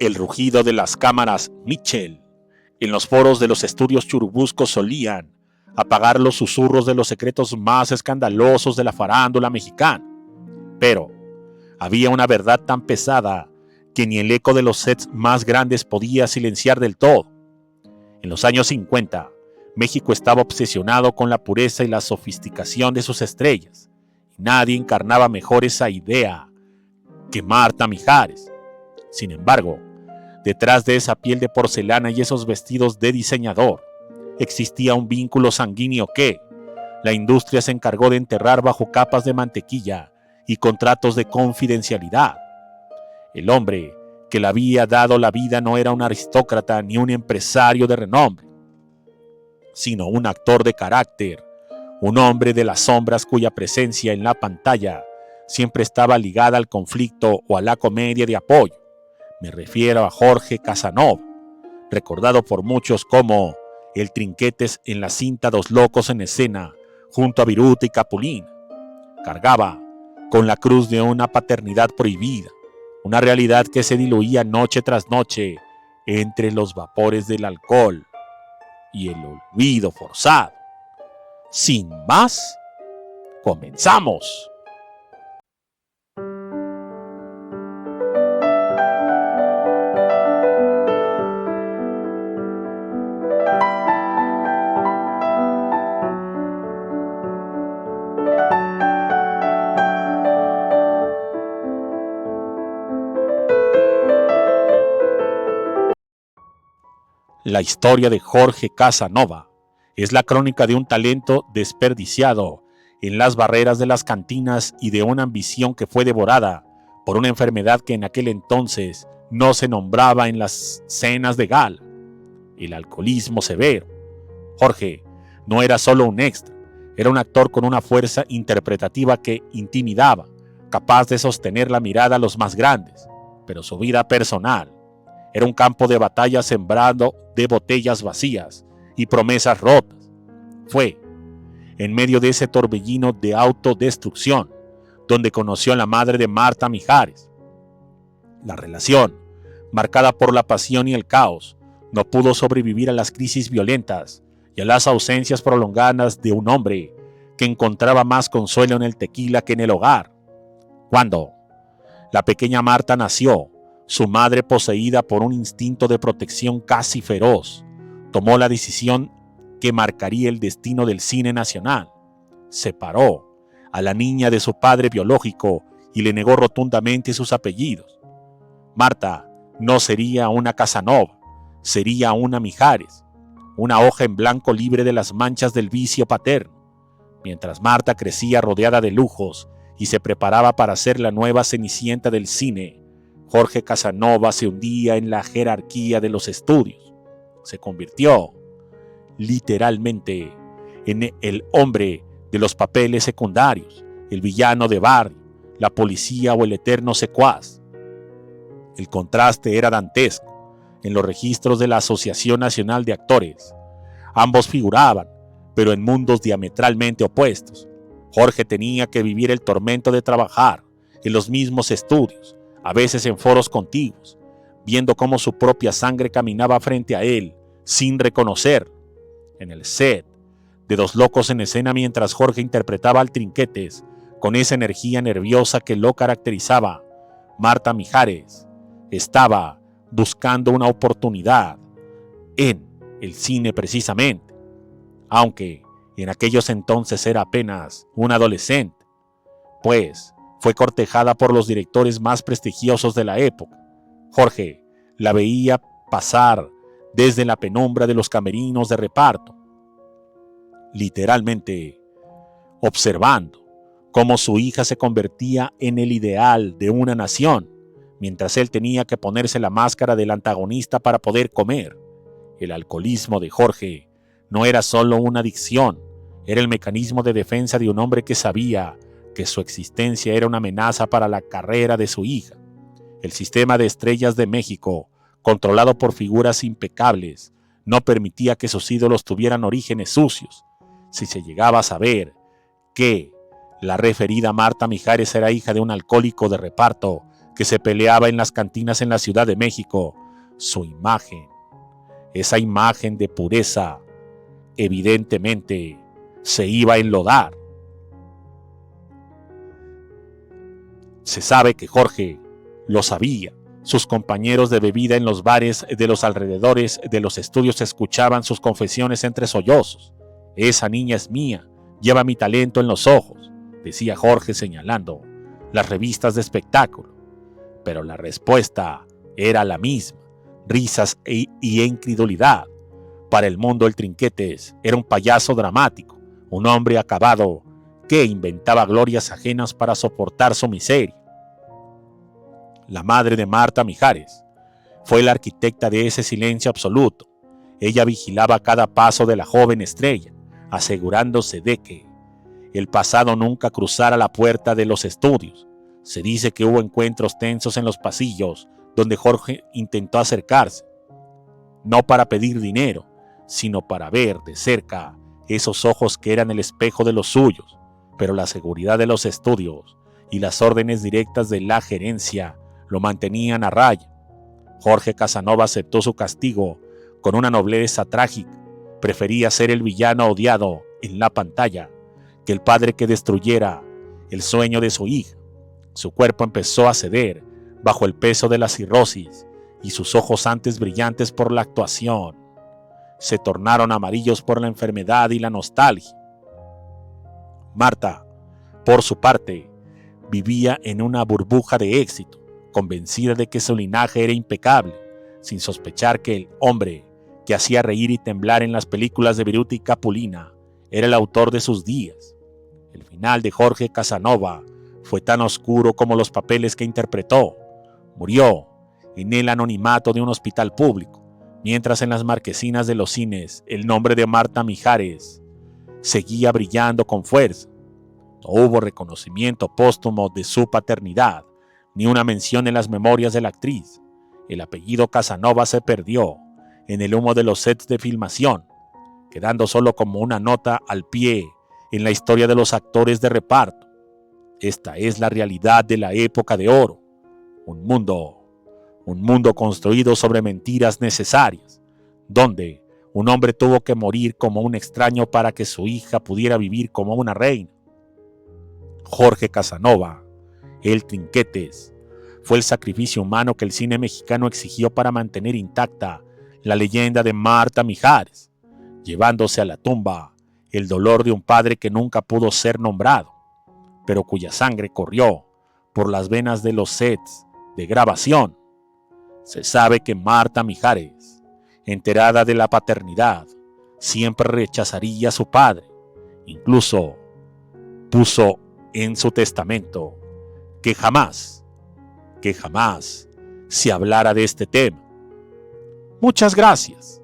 El rugido de las cámaras Mitchell en los foros de los estudios Churubusco solían apagar los susurros de los secretos más escandalosos de la farándula mexicana. Pero había una verdad tan pesada que ni el eco de los sets más grandes podía silenciar del todo. En los años 50, México estaba obsesionado con la pureza y la sofisticación de sus estrellas, y nadie encarnaba mejor esa idea que Marta Mijares. Sin embargo, detrás de esa piel de porcelana y esos vestidos de diseñador, existía un vínculo sanguíneo que la industria se encargó de enterrar bajo capas de mantequilla y contratos de confidencialidad. El hombre que le había dado la vida no era un aristócrata ni un empresario de renombre, sino un actor de carácter, un hombre de las sombras cuya presencia en la pantalla siempre estaba ligada al conflicto o a la comedia de apoyo. Me refiero a Jorge Casanova, recordado por muchos como el Trinquetes en la cinta Dos locos en escena, junto a Viruta y Capulina. Cargaba con la cruz de una paternidad prohibida, una realidad que se diluía noche tras noche entre los vapores del alcohol y el olvido forzado. Sin más, comenzamos. La historia de Jorge Casanova es la crónica de un talento desperdiciado en las barreras de las cantinas y de una ambición que fue devorada por una enfermedad que en aquel entonces no se nombraba en las cenas de gala: el alcoholismo severo. Jorge no era solo un extra, era un actor con una fuerza interpretativa que intimidaba, capaz de sostener la mirada a los más grandes, pero su vida personal era un campo de batalla sembrado de botellas vacías y promesas rotas. Fue en medio de ese torbellino de autodestrucción donde conoció a la madre de Marta Mijares. La relación, marcada por la pasión y el caos, no pudo sobrevivir a las crisis violentas y a las ausencias prolongadas de un hombre que encontraba más consuelo en el tequila que en el hogar. Cuando la pequeña Marta nació, su madre, poseída por un instinto de protección casi feroz, tomó la decisión que marcaría el destino del cine nacional. Separó a la niña de su padre biológico y le negó rotundamente sus apellidos. Marta no sería una Casanova, sería una Mijares, una hoja en blanco libre de las manchas del vicio paterno. Mientras Marta crecía rodeada de lujos y se preparaba para ser la nueva Cenicienta del cine, Jorge Casanova se hundía en la jerarquía de los estudios. Se convirtió, literalmente, en el hombre de los papeles secundarios, el villano de barrio, la policía o el eterno secuaz. El contraste era dantesco. En los registros de la Asociación Nacional de Actores, ambos figuraban, pero en mundos diametralmente opuestos. Jorge tenía que vivir el tormento de trabajar en los mismos estudios, a veces en foros contiguos, viendo cómo su propia sangre caminaba frente a él, sin reconocer. En el set de Dos locos en escena, mientras Jorge interpretaba al Trinquetes, con esa energía nerviosa que lo caracterizaba, Marta Mijares estaba buscando una oportunidad en el cine precisamente, aunque en aquellos entonces era apenas un adolescente, pues fue cortejada por los directores más prestigiosos de la época. Jorge la veía pasar desde la penumbra de los camerinos de reparto, literalmente observando cómo su hija se convertía en el ideal de una nación, mientras él tenía que ponerse la máscara del antagonista para poder comer. El alcoholismo de Jorge no era solo una adicción, era el mecanismo de defensa de un hombre que sabía que su existencia era una amenaza para la carrera de su hija. El sistema de estrellas de México, controlado por figuras impecables, no permitía que sus ídolos tuvieran orígenes sucios. Si se llegaba a saber que la referida Marta Mijares era hija de un alcohólico de reparto que se peleaba en las cantinas en la Ciudad de México, su imagen, esa imagen de pureza, evidentemente se iba a enlodar. Se sabe que Jorge lo sabía. Sus compañeros de bebida en los bares de los alrededores de los estudios escuchaban sus confesiones entre sollozos. Esa niña es mía, lleva mi talento en los ojos, decía Jorge señalando las revistas de espectáculo. Pero la respuesta era la misma, risas y incredulidad. Para el mundo el Trinquetes era un payaso dramático, un hombre acabado que inventaba glorias ajenas para soportar su miseria. La madre de Marta Mijares fue la arquitecta de ese silencio absoluto. Ella vigilaba cada paso de la joven estrella, asegurándose de que el pasado nunca cruzara la puerta de los estudios. Se dice que hubo encuentros tensos en los pasillos donde Jorge intentó acercarse, no para pedir dinero, sino para ver de cerca esos ojos que eran el espejo de los suyos, pero la seguridad de los estudios y las órdenes directas de la gerencia lo mantenían a raya. Jorge Casanova aceptó su castigo con una nobleza trágica. Prefería ser el villano odiado en la pantalla que el padre que destruyera el sueño de su hija. Su cuerpo empezó a ceder bajo el peso de la cirrosis y sus ojos antes brillantes por la actuación se tornaron amarillos por la enfermedad y la nostalgia. Marta, por su parte, vivía en una burbuja de éxito, convencida de que su linaje era impecable, sin sospechar que el hombre que hacía reír y temblar en las películas de Viruta y Capulina era el autor de sus días. El final de Jorge Casanova fue tan oscuro como los papeles que interpretó. Murió en el anonimato de un hospital público, mientras en las marquesinas de los cines el nombre de Marta Mijares seguía brillando con fuerza. No hubo reconocimiento póstumo de su paternidad, ni una mención en las memorias de la actriz. El apellido Casanova se perdió en el humo de los sets de filmación, quedando solo como una nota al pie en la historia de los actores de reparto. Esta es la realidad de la época de oro. Un mundo construido sobre mentiras necesarias, donde un hombre tuvo que morir como un extraño para que su hija pudiera vivir como una reina. Jorge Casanova, el Trinquetes, fue el sacrificio humano que el cine mexicano exigió para mantener intacta la leyenda de Marta Mijares, llevándose a la tumba el dolor de un padre que nunca pudo ser nombrado, pero cuya sangre corrió por las venas de los sets de grabación. Se sabe que Marta Mijares, enterada de la paternidad, siempre rechazaría a su padre. Incluso puso en su testamento que jamás se hablara de este tema. Muchas gracias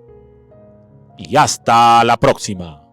y hasta la próxima.